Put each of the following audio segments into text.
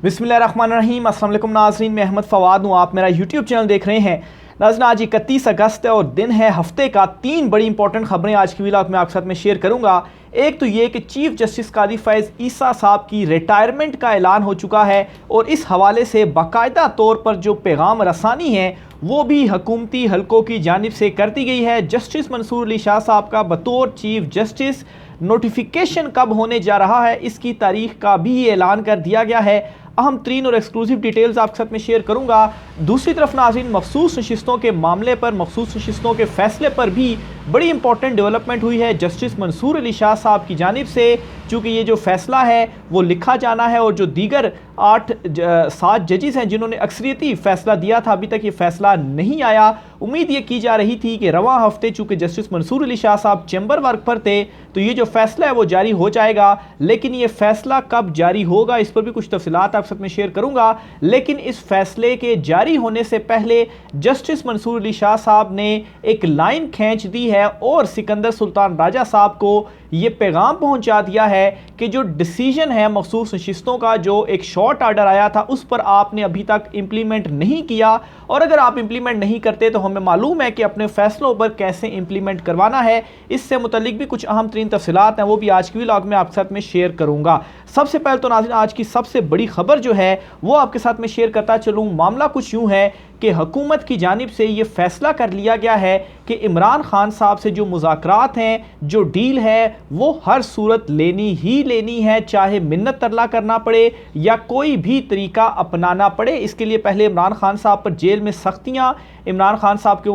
बिस्मिल्लाहिर्रहमानिर्रहीम। अस्सलाम वालेकुम नाज़रीन, मैं अहमद फ़वाद हूँ। आप मेरा यूट्यूब चैनल देख रहे हैं। नाज़रीन, आज 31 अगस्त है और दिन है हफ्ते का। 3 बड़ी इंपॉर्टेंट खबरें आज की व्लॉग में आपके साथ में शेयर करूँगा। एक तो ये कि चीफ जस्टिस कादी फ़ैज़ ईसा साहब की रिटायरमेंट का ऐलान हो चुका है और इस हवाले से बाकायदा तौर पर जो पैगाम रसानी है वो भी हुकूमती हलकों की जानिब से कर दी गई है। जस्टिस मंसूर अली शाह साहब का बतौर चीफ जस्टिस नोटिफिकेशन कब होने जा रहा है इसकी तारीख का भी ऐलान कर दिया गया है। अहम तरीन और एक्सक्लूसिव डिटेल्स आपके साथ में शेयर करूंगा। दूसरी तरफ नाज़रीन, मखसूस नशिस्तों के मामले पर, मखसूस नशिस्तों के फैसले पर भी बड़ी इंपॉर्टेंट डेवलपमेंट हुई है जस्टिस मंसूर अली शाह साहब की जानिब से। चूँकि ये जो फैसला है वो लिखा जाना है और जो दीगर 7 जजेस हैं जिन्होंने अक्सरियती फैसला दिया था, अभी तक ये फैसला नहीं आया। उम्मीद ये की जा रही थी कि रवां हफ्ते चूँकि जस्टिस मंसूर अली शाह साहब चैम्बर वर्क पर थे तो ये जो फैसला है वो जारी हो जाएगा, लेकिन ये फैसला कब जारी होगा इस पर भी कुछ तफसीलात आपके साथ में शेयर करूंगा। लेकिन इस फैसले के जारी होने से पहले जस्टिस मंसूर अली शाह साहब ने एक लाइन खींच दी है और सिकंदर सुल्तान राजा साहब को ये पैगाम पहुंचा दिया है कि जो डिसीजन है मखसूस नशिस्तों का, जो एक शॉर्ट आर्डर आया था उस पर आपने अभी तक इम्प्लीमेंट नहीं किया, और अगर आप इम्प्लीमेंट नहीं करते तो हमें मालूम है कि अपने फैसलों पर कैसे इम्प्लीमेंट करवाना है। इससे मुतल्लिक भी कुछ अहम तरीन तफसीलात हैं, वो भी आज की व्लॉग में आपके साथ में शेयर करूंगा। सबसे पहले तो नाज़रीन, आज की सबसे बड़ी खबर जो है वो आपके साथ में शेयर करता चलूँ। मामला कुछ यूँ है कि हुकूमत की जानिब से ये फैसला कर लिया गया है कि इमरान खान साहब से जो मुज़ाकरात हैं, जो डील है, वो हर सूरत लेनी ही लेनी है, चाहे मिन्नत तरला करना पड़े या कोई भी तरीका अपनाना पड़े। इसके लिए पहले इमरान खान साहब पर जेल में सख्तियाँ, इमरान खान साहब के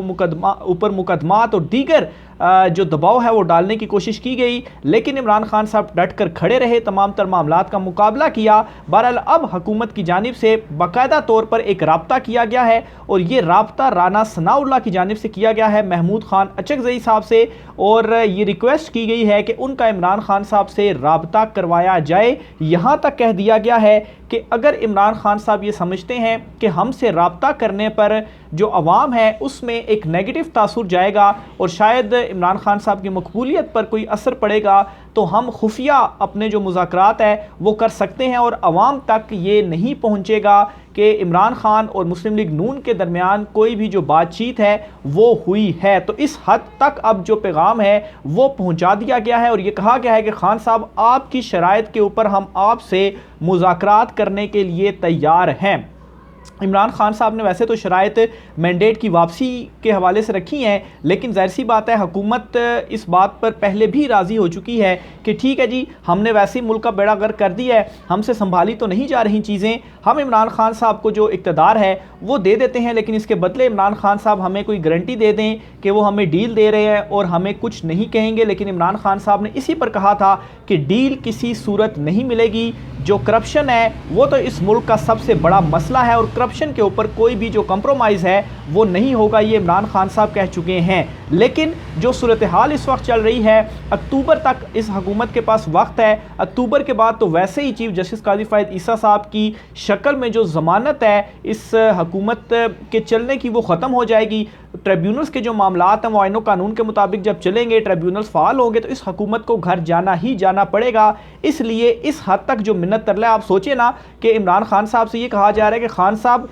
ऊपर मुकदमात और दीगर जो दबाव है वो डालने की कोशिश की गई, लेकिन इमरान खान साहब डट कर खड़े रहे, तमाम तर मामलात का मुकाबला किया। बहरहाल अब हुकूमत की जानिब से बाकायदा तौर पर एक राब्ता किया गया है और ये राब्ता राना सनाउल्लाह की जानिब से किया गया है महमूद खान अचकज़ई साहब से, और ये रिक्वेस्ट की गई है कि उनका इमरान खान साहब से राब्ता करवाया जाए। यहाँ तक कह दिया गया है कि अगर इमरान खान साहब ये समझते हैं कि हमसे राब्ता करने पर जो अवाम है उसमें एक नेगेटिव तासुर जाएगा और शायद इमरान खान साहब की मकबूलियत पर कोई असर पड़ेगा, तो हम खुफिया अपने जो मुज़ाकरात है वो कर सकते हैं और अवाम तक ये नहीं पहुँचेगा कि इमरान खान और मुस्लिम लीग नून के दरमियान कोई भी जो बातचीत है वो हुई है। तो इस हद तक अब जो पैगाम है वो पहुंचा दिया गया है और ये कहा गया है कि खान साहब आपकी शराइत के ऊपर हम आपसे मुज़ाकरात करने के लिए तैयार हैं। इमरान खान साहब ने वैसे तो शराइत मैंडेट की वापसी के हवाले से रखी हैं, लेकिन ज़ाहिर सी बात है हुकूमत इस बात पर पहले भी राज़ी हो चुकी है कि ठीक है जी, हमने वैसे ही मुल्क का बेड़ा गर्क कर दिया है, हमसे संभाली तो नहीं जा रही चीज़ें, हम इमरान खान साहब को जो इक़्तिदार है वो दे देते हैं, लेकिन इसके बदले इमरान खान साहब हमें कोई गारंटी दे दें कि वो हमें डील दे रहे हैं और हमें कुछ नहीं कहेंगे। लेकिन इमरान खान साहब ने इसी पर कहा था कि डील किसी सूरत नहीं मिलेगी, जो करप्शन है वो तो इस मुल्क का सबसे बड़ा मसला है और करप्शन के ऊपर कोई भी जो कंप्रोमाइज़ है वो नहीं होगा, ये इमरान खान साहब कह चुके हैं। लेकिन जो सूरत हाल इस वक्त चल रही है, अक्टूबर तक इस हुकूमत के पास वक्त है, अक्टूबर के बाद तो वैसे ही चीफ जस्टिस कादी फ़ैज़ ईसा साहब की शक्ल में जो ज़मानत है इस हुकूमत के चलने की वो ख़त्म हो जाएगी। ट्रिब्यूनल्स के जो मामलात हैं वो आईनो कानून के मुताबिक जब चलेंगे, ट्रिब्यूनल्स फ़ाल होंगे तो इस हुकूमत को घर जाना ही जाना पड़ेगा। इसलिए इस हद तक जो मिन्नत तरला, आप सोचिए ना कि इमरान खान साहब से ये कहा जा रहा है कि खान साहब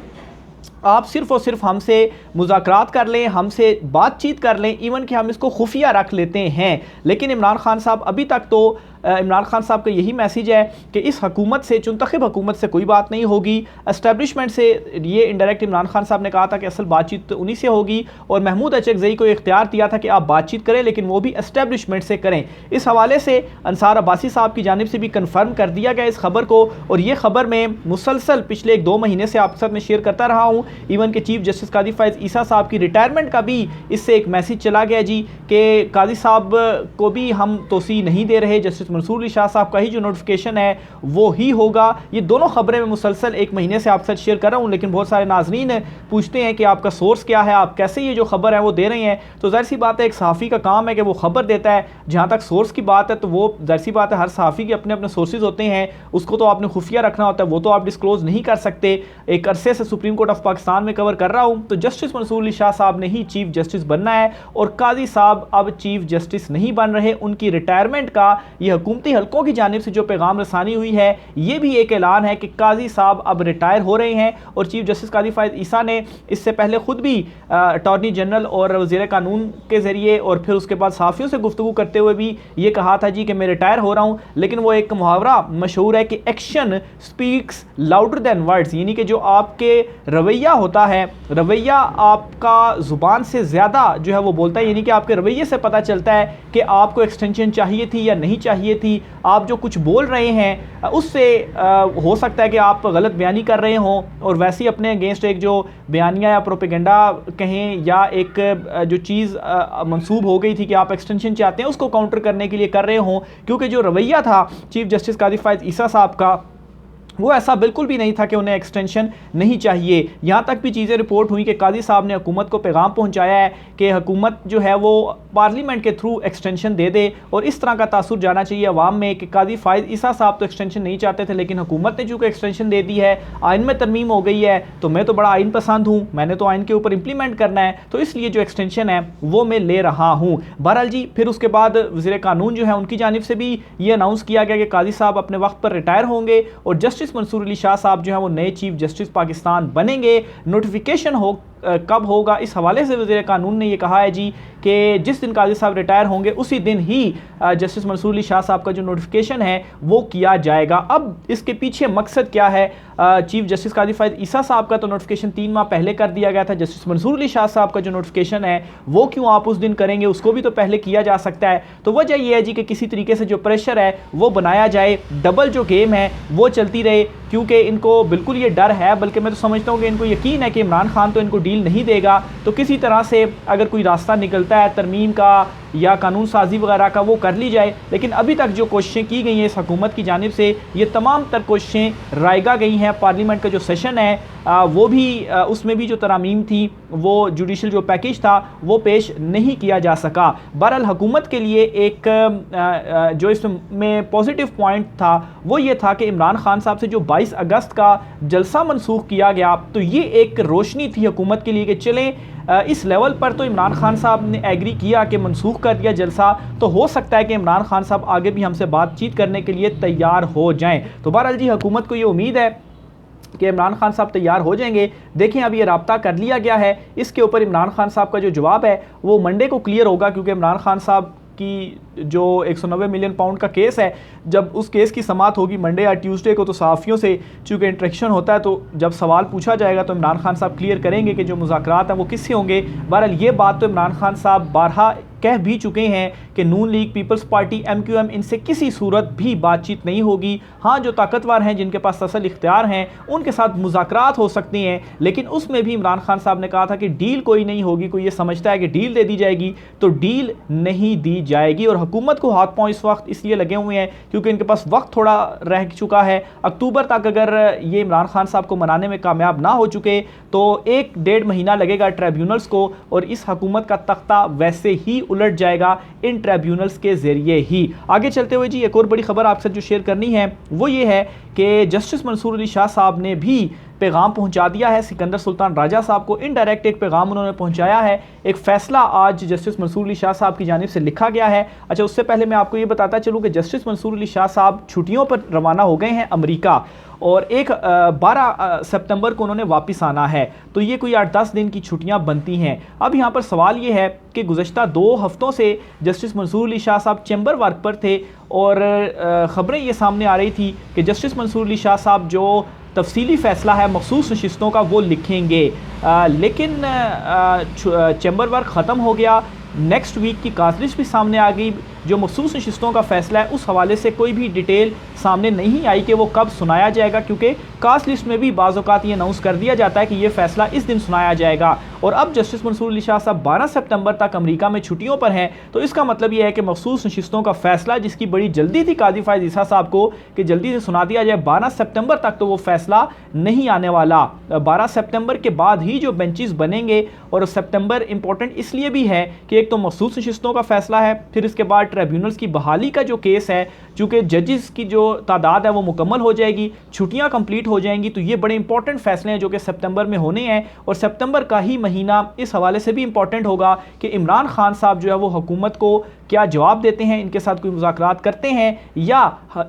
आप सिर्फ़ और सिर्फ हमसे मुज़ाकरात कर लें, हमसे बातचीत कर लें, इवन कि हम इसको खुफिया रख लेते हैं। लेकिन इमरान खान साहब अभी तक तो इमरान खान साहब का यही मैसेज है कि इस हुकूमत से, चुनतखब हुकूमत से कोई बात नहीं होगी, एस्टेब्लिशमेंट से। ये इंडायरेक्ट इमरान खान साहब ने कहा था कि असल बातचीत उन्हीं से होगी और महमूद अचकज़ई को इख्तियार दिया था कि आप बातचीत करें, लेकिन वो भी एस्टेब्लिशमेंट से करें। इस हवाले से अंसार अब्बासी साहब की जानिब से भी कन्फर्म कर दिया गया इस खबर को, और ये खबर मैं मुसलसल पिछले 1-2 महीने से आपके साथ में शेयर करता रहा हूँ। इवन के चीफ जस्टिस कादी फ़ैज़ ईसा साहब की रिटायरमेंट का भी इससे एक मैसेज चला गया जी कि कादी साहब को भी हम तोसी नहीं दे रहे, जस्टिस मंसूर अली शाह साहब का ही जो नोटिफिकेशन है वो ही होगा। ये दोनों खबरें मैं मुसलसल 1 महीने से आपके साथ शेयर कर रहा हूँ, लेकिन बहुत सारे नाजरीन पूछते हैं कि आपका सोर्स क्या है, आप कैसे ये जो खबर है वो दे रहे हैं। तो ज़ाहिर सी बात है एक सहाफ़ी का काम है कि वो खबर देता है। जहाँ तक सोर्स की बात है तो वो ज़ाहिर सी बात है हर सहाफ़ी के अपने अपने सोर्सेज होते हैं, उसको तो आपने खुफिया रखना होता है, वो तो आप डिस्क्लोज़ नहीं कर सकते। एक अरसे से सुप्रीम कोर्ट ऑफ पाकिस्तान में कवर कर रहा हूँ, तो जस्टिस मंसूर अली शाह साहब ने ही चीफ जस्टिस बनना है और कादी साहब अब चीफ जस्टिस नहीं बन रहे। उनकी रिटायरमेंट का ये हुकूमती हलकों की जानिब से जो पैगाम रसानी हुई है, ये भी एक ऐलान है कि काजी साहब अब रिटायर हो रहे हैं। और चीफ जस्टिस कादी फायद ईसा ने इससे पहले खुद भी अटॉर्नी जनरल और वज़ीर कानून के ज़रिए और फिर उसके बाद सहाफ़ियों से गुफ्तगू करते हुए भी ये कहा था जी कि मैं रिटायर हो रहा हूँ। लेकिन वो एक मुहावरा मशहूर है कि action speaks louder than words, यानी कि जो आपके रवैया होता है, रवैया आपका ज़ुबान से ज़्यादा जो है वो बोलता है, यानी कि आपके रवैये से पता चलता है कि आपको एक्सटेंशन चाहिए थी या नहीं चाहिए थी। आप जो कुछ बोल रहे हैं उससे हो सकता है कि आप गलत बयानी कर रहे हों और वैसे ही अपने अगेंस्ट एक जो बयानिया या प्रोपेगेंडा कहें या एक जो चीज़ मंसूब हो गई थी कि आप एक्सटेंशन चाहते हैं उसको काउंटर करने के लिए कर रहे हों, क्योंकि जो रवैया था चीफ जस्टिस कादी फायद ईसा साहब का वो ऐसा बिल्कुल भी नहीं था कि उन्हें एक्सटेंशन नहीं चाहिए। यहाँ तक भी चीज़ें रिपोर्ट हुई कि कादी साहब ने हुकूमत को पैगाम पहुँचाया है कि हुकूमत जो है वो पार्लियामेंट के थ्रू एक्सटेंशन दे दे और इस तरह का तासुर जाना चाहिए अवाम में कि कादी फायद ईसा साहब तो एक्सटेंशन नहीं चाहते थे, लेकिन हुकूमत ने चूँकि एक्सटेंशन दे दी है, आइन में तरमीम हो गई है, तो मैं तो बड़ा आइन पसंद हूँ, मैंने तो आइन के ऊपर इंप्लीमेंट करना है, तो इसलिए जो एक्सटेंशन है वो मैं ले रहा हूँ। बहरहाल जी, फिर उसके बाद वज़ीर कानून जो है उनकी जानिब से भी ये अनाउंस किया गया कि कादी साहब अपने वक्त पर रिटायर होंगे और जस्टिस मंसूर अली शाह साहब जो है वो नए चीफ जस्टिस पाकिस्तान बनेंगे। नोटिफिकेशन कब होगा, इस हवाले से वज़ीर कानून ने यह कहा है जी कि जिस दिन काजी साहब रिटायर होंगे उसी दिन ही जस्टिस मंसूर अली शाह साहब का जो नोटिफिकेशन है वो किया जाएगा। अब इसके पीछे मकसद क्या है? चीफ जस्टिस कादी फायद ईसा साहब का तो नोटिफिकेशन 3 माह पहले कर दिया गया था, जस्टिस मंसूर अली शाह साहब का जो नोटिफिकेशन है वो क्यों आप उस दिन करेंगे, उसको भी तो पहले किया जा सकता है। तो वजह यह है जी कि किसी तरीके से जो प्रेशर है वो बनाया जाए, डबल जो गेम है वो चलती रहे, क्योंकि इनको बिल्कुल ये डर है, बल्कि मैं तो समझता हूँ कि इनको यकीन है कि इमरान खान तो इनको डील नहीं देगा, तो किसी तरह से अगर कोई रास्ता निकलता है तरमीम का या कानून साजी वगैरह का वो कर ली जाए। लेकिन अभी तक जो कोशिशें की गई हैं इस हुकूमत की जानिब से, ये तमाम तर कोशिशें रायगा गई हैं। पार्लियामेंट का जो सेशन है वो भी उसमें भी जो तरामीम थी वो जुडिशल जो पैकेज था वो पेश नहीं किया जा सका। बहरहाल हुकूमत के लिए एक जो इसमें पॉजिटिव पॉइंट था वो ये था कि इमरान खान साहब से जो 22 अगस्त का जलसा मनसूख किया गया, तो ये एक रोशनी थी हुकूमत के लिए कि चलें इस लेवल पर तो इमरान खान साहब ने एग्री किया कि मनसूख कर दिया जलसा, तो हो सकता है कि इमरान खान साहब आगे भी हमसे बातचीत करने के लिए तैयार हो जाएं। तो बहरहाल जी, हुकूमत को ये उम्मीद है कि इमरान खान साहब तैयार हो जाएंगे। देखें, अब ये राब्ता कर लिया गया है, इसके ऊपर इमरान खान साहब का जो जवाब है वो मंडे को क्लियर होगा, क्योंकि इमरान खान साहब की जो 190 मिलियन पाउंड का केस है, जब उस केस की समाअत होगी मंडे या ट्यूसडे को, तो सहाफ़ियों से चूँकि इंटरेक्शन होता है, तो जब सवाल पूछा जाएगा तो इमरान खान साहब क्लियर करेंगे कि जो मुज़ाकरात हैं वो किससे होंगे। बहरहाल ये बात तो इमरान खान साहब बारहा कह भी चुके हैं कि नून लीग, पीपल्स पार्टी, MQM इनसे किसी सूरत भी बातचीत नहीं होगी। हाँ, जो ताकतवर हैं, जिनके पास असल इख्तियार हैं, उनके साथ मुज़ाकरात हो सकते हैं, लेकिन उसमें भी इमरान खान साहब ने कहा था कि डील कोई नहीं होगी। कोई ये समझता है कि डील दे दी जाएगी, तो डील नहीं दी जाएगी। और हुकूमत को हाथ पांव इस वक्त इसलिए लगे हुए हैं क्योंकि इनके पास वक्त थोड़ा रह चुका है। अक्टूबर तक अगर ये इमरान खान साहब को मनाने में कामयाब ना हो चुके तो 1-1.5 महीना लगेगा ट्रिब्यूनल्स को, और इस हुकूमत का तख्ता वैसे ही उलट जाएगा इन ट्रिब्यूनल्स के जरिए ही। आगे चलते हुए जी, एक और बड़ी खबर आपसे जो शेयर करनी है वो ये है कि जस्टिस मंसूर अली शाह साहब ने भी पैगाम पहुंचा दिया है सिकंदर सुल्तान राजा साहब को। इनडायरेक्ट एक पैगाम उन्होंने पहुंचाया है। एक फैसला आज जस्टिस मंसूर अली शाह साहब की जानिब से लिखा गया है। अच्छा, उससे पहले मैं आपको ये बताता चलूँ कि जस्टिस मंसूर अली शाह साहब छुट्टियों पर रवाना हो गए हैं अमेरिका, और 12 सितंबर को उन्होंने वापस आना है। तो ये कोई 8-10 दिन की छुट्टियां बनती हैं। अब यहाँ पर सवाल ये है कि गुज़श्ता 2 हफ्तों से जस्टिस मंसूर अली शाह साहब चैम्बर वर्क पर थे, और ख़बरें ये सामने आ रही थी कि जस्टिस मंसूर अली शाह साहब जो तफसीली फ़ैसला है मखसूस नशिस्तों का वो लिखेंगे, लेकिन चैम्बर वर्क ख़त्म हो गया। नेक्स्ट वीक की कास्ट लिस्ट भी सामने आ गई। जो मखसूस नशिस्तों का फ़ैसला है उस हवाले से कोई भी डिटेल सामने नहीं आई कि वो कब सुनाया जाएगा, क्योंकि कास्ट लिस्ट में भी बाज़ औक़ात ये अनाउंस कर दिया जाता है कि ये फ़ैसला इस दिन सुनाया जाएगा। और अब जस्टिस मंसूर अली शाह साहब 12 सितंबर तक अमेरिका में छुट्टियों पर हैं, तो इसका मतलब ये है कि मखसूस नशिस्तों का फ़ैसला, जिसकी बड़ी जल्दी थी कादी फायद ईसा साहब को कि जल्दी से सुना दिया जाए 12 सितंबर तक, तो वो फ़ैसला नहीं आने वाला। 12 सितंबर के बाद ही जो बेंचेस बनेंगे, और सितंबर इंपॉर्टेंट इसलिए भी है कि एक तो मखसूस नशिस्तों का फ़ैसला है, फिर इसके बाद ट्रिब्यूनल्स की बहाली का जो केस है, चूँकि जजेस की जो तादाद है वो मुकम्मल हो जाएगी, छुट्टियाँ कंप्लीट हो जाएंगी, तो ये बड़े इंपॉर्टेंट फैसले हैं जो कि सितंबर में होने हैं। और सितंबर का ही महीना इस हवाले से भी इंपॉर्टेंट होगा कि इमरान खान साहब जो है वो हुकूमत को क्या जवाब देते हैं, इनके साथ कोई मुज़ाकरात करते हैं, या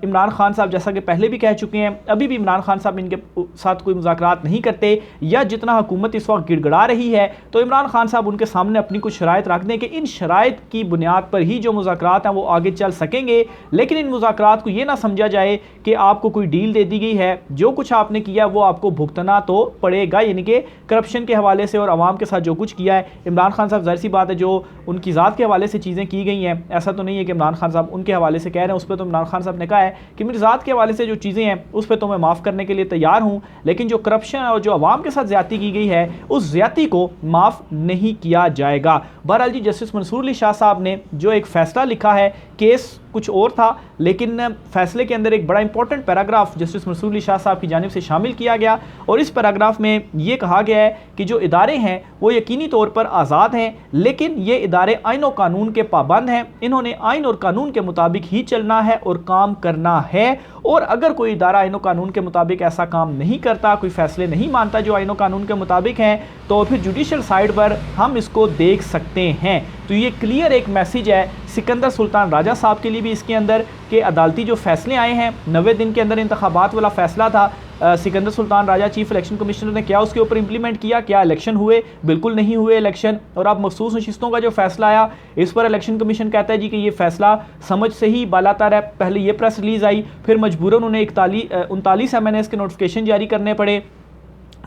इमरान खान साहब जैसा कि पहले भी कह चुके हैं अभी भी इमरान खान साहब इनके साथ कोई मुज़ाकरात नहीं करते, या जितना हुकूमत इस वक्त गिड़गड़ा रही है तो इमरान खान साहब उनके सामने अपनी कुछ शराइत रख दें कि इन शराइत की बुनियाद पर ही जो मुज़ाकरात हैं वो आगे चल सकेंगे। लेकिन इन मुज़ाकरात को ये ना समझा जाए कि आपको कोई डील दे दी गई है, जो कुछ आपने किया वो आपको भुगतना तो पड़ेगा, यानी कि करप्शन के हवाले से और आवाम के साथ जो कुछ किया है इमरान खान साहब, जाहिर सी बात है जो उनकी ज़ात के हवाले से चीज़ें की गई हैं, ऐसा तो नहीं है कि इमरान खान साहब उनके हवाले से कह रहे हैं, उस पर तो इमरान खान साहब ने कहा है कि मेरी ज़ात के हवाले से जो चीज़ें हैं उस पर तो मैं माफ़ करने के लिए तैयार हूँ, लेकिन जो करप्शन और जो आवाम के साथ ज़्यादती की गई है उस ज़्यादती को माफ़ नहीं किया जाएगा। बहरहाल जी, जस्टिस मंसूर अली शाह साहब ने जो एक फ़ैसला लिखा है, केस कुछ और था लेकिन फैसले के अंदर एक बड़ा important paragraph justice Mansoor Ali Shah साहब की जानिब से शामिल किया गया, और इस पैराग्राफ में ये कहा गया है कि जो इदारे हैं वो यकीनी तौर पर आज़ाद हैं, लेकिन ये इदारे आइन और कानून के पाबंद हैं, इन्होंने आइन और कानून के मुताबिक ही चलना है और काम करना है, और अगर कोई इदारा आइन और कानून के मुताबिक ऐसा काम नहीं करता, कोई फैसले नहीं मानता जो आइन और कानून के मुताबिक हैं, तो फिर जुडिशल साइड पर हम इसको देख सकते हैं। तो ये क्लियर एक मैसेज है सिकंदर सुल्तान राजा साहब के लिए भी इसके अंदर कि अदालती जो फैसले आए हैं 90 दिन के अंदर इंतखाबात वाला फैसला था, Sikandar Sultan Raja chief election commissioner ने क्या उसके ऊपर इंप्लीमेंट किया? क्या इलेक्शन हुए? बिल्कुल नहीं हुए इलेक्शन। और अब मखसूस नशिस्तों का जो फैसला आया इस पर इलेक्शन कमीशन कहता है जी कि ये फैसला समझ से ही बालातर है। पहले ये प्रेस रिलीज आई, फिर मजबूरन उन्हें 39 MNAs के नोटिफिकेशन जारी करने पड़े,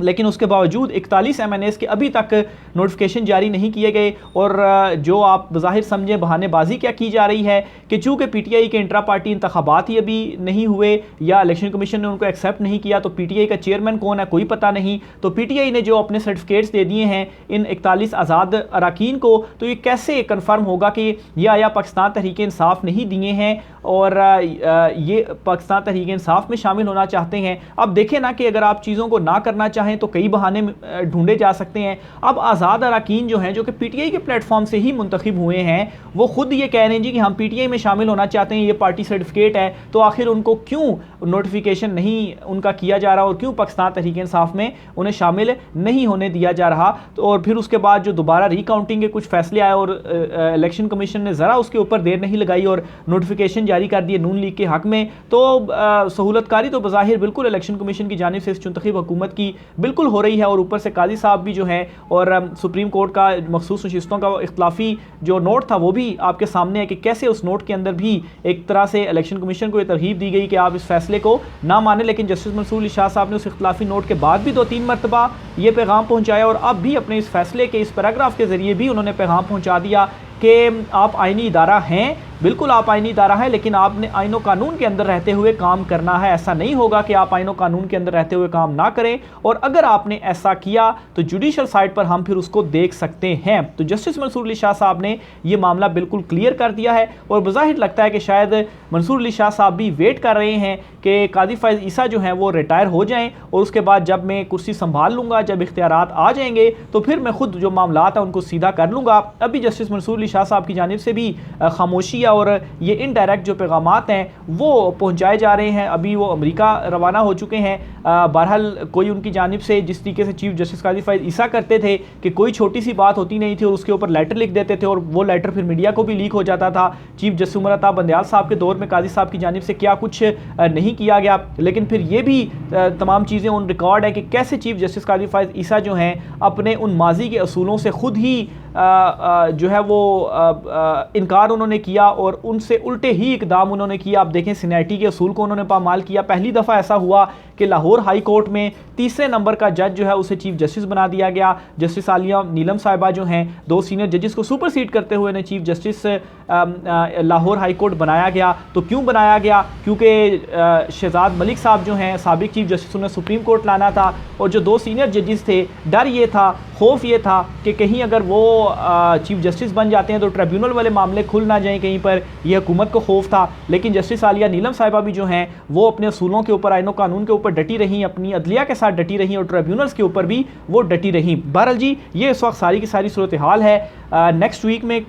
लेकिन उसके बावजूद 41 MNAs के अभी तक नोटिफिकेशन जारी नहीं किए गए। और जो आप बज़ाहिर समझें बहानेबाजी क्या की जा रही है कि चूँकि PTI के इंट्रा पार्टी इंतखाबात ही अभी नहीं हुए या इलेक्शन कमीशन ने उनको एक्सेप्ट नहीं किया, तो PTI का चेयरमैन कौन है कोई पता नहीं। तो PTI ने जो अपने सर्टिफिकेट्स दे दिए हैं इन 41 आज़ाद अरकान को, तो ये कैसे कन्फर्म होगा कि ये आया पाकिस्तान तहरीक इंसाफ नहीं दिए हैं और ये पाकिस्तान तहरीक इंसाफ में शामिल होना चाहते हैं। अब देखें ना कि अगर आप चीज़ों को ना करना चाहें तो कई बहाने ढूंढे जा सकते हैं। अब आज़ाद अरकान जो हैं जो कि PTI के प्लेटफॉर्म से ही मुंतखब हुए हैं, वो खुद ये कह रहे हैं जी कि हम PTI में शामिल होना चाहते हैं, ये पार्टी सर्टिफिकेट है, तो आखिर उनको क्यों नोटिफिकेशन नहीं उनका किया जा रहा और क्यों पाकिस्तान तहरीक इंसाफ में उन्हें शामिल नहीं होने दिया जा रहा। तो और फिर उसके बाद जो दोबारा रिकाउंटिंग के कुछ फैसले आए और इलेक्शन कमीशन ने ज़रा उसके ऊपर देर नहीं लगाई और नोटिफिकेशन जारी कर दिए नून लीग के हक में, तो सहूलतकारी तो बज़ाहिर बिल्कुल इलेक्शन कमीशन की जानिब से इस चुंतखब हुकूमत की बिल्कुल हो रही है। और ऊपर से काजी साहब भी जो हैं और सुप्रीम कोर्ट का मखसूस नशिस्तों का इख्तलाफी जो नोट था वो भी आपके सामने है कि कैसे उस नोट के अंदर भी एक तरह से इलेक्शन कमीशन को ये तरहीब दी गई कि आप इस फैसले को ना माने। लेकिन जस्टिस मंसूर अली शाह साहब ने उस इख्तलाफी नोट के बाद भी 2-3 मरतबा ये पैगाम पहुँचाया और अब भी अपने इस फैसले के इस पैराग्राफ के ज़रिए भी उन्होंने पैगाम पहुँचा दिया कि आप आइनी इदारा हैं, बिल्कुल आप आइनी इदारा है, लेकिन आपने आइन और कानून के अंदर रहते हुए काम करना है। ऐसा नहीं होगा कि आप आइन और कानून के अंदर रहते हुए काम ना करें, और अगर आपने ऐसा किया तो जुडिशल साइड पर हम फिर उसको देख सकते हैं। तो जस्टिस मंसूर अली शाह साहब ने यह मामला बिल्कुल क्लियर कर दिया है और बज़ाहिर लगता है कि शायद मंसूर अली शाह साहब भी वेट कर रहे हैं कि कादी फैज़ ईसा जो हैं वो रिटायर हो जाएँ और उसके बाद जब मैं कुर्सी संभाल लूँगा, जब इख्तियारात आ जाएंगे तो फिर मैं खुद जो मामलात हैं उनको सीधा कर लूँगा। अभी जस्टिस मंसूर अली शाह साहब की जानिब से भी खामोशी और ये इनडायरेक्ट जो पैगामात हैं वो पहुंचाए जा रहे हैं। अभी वो अमेरिका रवाना हो चुके हैं। बहरहाल कोई उनकी जानिब से जिस तरीके से चीफ जस्टिस कादी फैज़ ईसा करते थे कि कोई छोटी सी बात होती नहीं थी और उसके ऊपर लेटर लिख देते थे और वो लेटर फिर मीडिया को भी लीक हो जाता था। चीफ जस्टिस उमर अता बंदयाल साहब के दौर में कादी साहब की जानिब से क्या कुछ नहीं किया गया, लेकिन फिर ये भी तमाम चीज़ें ऑन रिकॉर्ड है कि कैसे चीफ जस्टिस कादी फैज़ ईसा जो हैं अपने उन माजी के असूलों से खुद ही जो है वो इनकार उन्होंने किया और उनसे उल्टे ही इकदाम उन्होंने किया। आप देखें सीनियरिटी के असूल को उन्होंने पामाल किया। पहली दफ़ा ऐसा हुआ कि लाहौर हाई कोर्ट में तीसरे नंबर का जज जो है उसे चीफ जस्टिस बना दिया गया। जस्टिस आलिया नीलम साहिबा जो हैं 2 सीनियर जजेस को सुपरसीड करते हुए ने chief justice Lahore high court बनाया गया। तो क्यों बनाया गया? क्योंकि शहजाद मलिक साहब जो हैं साबिक चीफ जस्टिस, उन्हें सुप्रीम कोर्ट लाना था और जो 2 सीनियर जजेस थे, डर ये था, खौफ ये था कि कहीं अगर वो चीफ जस्टिस बन जाते हैं तो ट्रिब्यूनल वाले मामले खुल ना जाएं कहीं ऊपर यह हुकूमत को खौफ था, लेकिन जस्टिस आलिया नीलम साहिबा भी जो हैं वो अपने असूलों के ऊपर, आईन कानून के ऊपर डटी रहीं, अपनी अदलिया के साथ डटी रहीं और ट्रिब्यूनल्स के ऊपर भी वो डटी रहीं। बहरहाल जी ये इस वक्त सारी की सारी सूरत हाल है। नेक्स्ट वीक में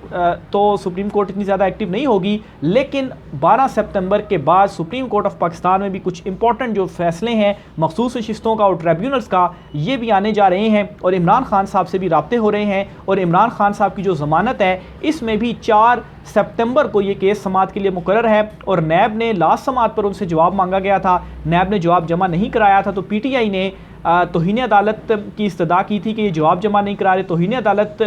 तो सुप्रीम कोर्ट इतनी ज़्यादा एक्टिव नहीं होगी, लेकिन 12 सितंबर के बाद सुप्रीम कोर्ट ऑफ पाकिस्तान में भी कुछ इंपॉर्टेंट जो फैसले हैं मखसूस शिस्तों का और ट्रिब्यूनल्स का, ये भी आने जा रहे हैं और इमरान खान साहब से भी राब्ते हो रहे हैं। और इमरान खान साहब की जो ज़मानत है इसमें भी 4 सितंबर को ये केस समाअत के लिए मुकर्रर है और नैब ने लास्ट समाअत पर उनसे जवाब मांगा गया था, नैब ने जवाब जमा नहीं कराया था, तो पीटीआई ने तौहीन अदालत की इस्तदा की थी कि ये जवाब जमा नहीं करा रहे, तौहीन अदालत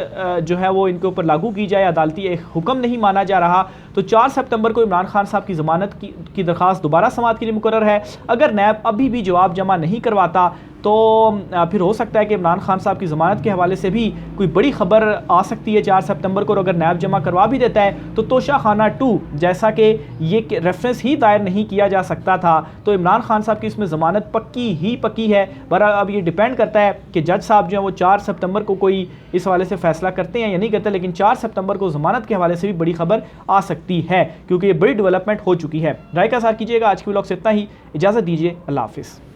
जो है वो इनके ऊपर लागू की जाए, अदालती एक हुक्म नहीं माना जा रहा। तो 4 सितंबर को इमरान खान साहब की ज़मानत की दरख्वास्त दोबारा समाअत के लिए मुकर्रर है। अगर नैब अभी भी जवाब जमा नहीं करवाता तो फिर हो सकता है कि इमरान खान साहब की ज़मानत के हवाले से भी कोई बड़ी खबर आ सकती है 4 सितंबर को। और अगर नैब जमा करवा भी देता है तो तोशाखाना 2 जैसा कि ये रेफरेंस ही दायर नहीं किया जा सकता था, तो इमरान खान साहब की इसमें ज़मानत पक्की ही पक्की है। बहरहाल अब ये डिपेंड करता है कि जज साहब जो है वो 4 सितंबर को कोई इस हवाले से फैसला करते हैं या नहीं करते, लेकिन 4 सितंबर को ज़मानत के हवाले से भी बड़ी खबर आ सकती है क्योंकि ये बड़ी डेवलपमेंट हो चुकी है। राय का साथ कीजिएगा। आज की व्लॉग से इतना ही, इजाज़त दीजिए, अल्लाह हाफिज़।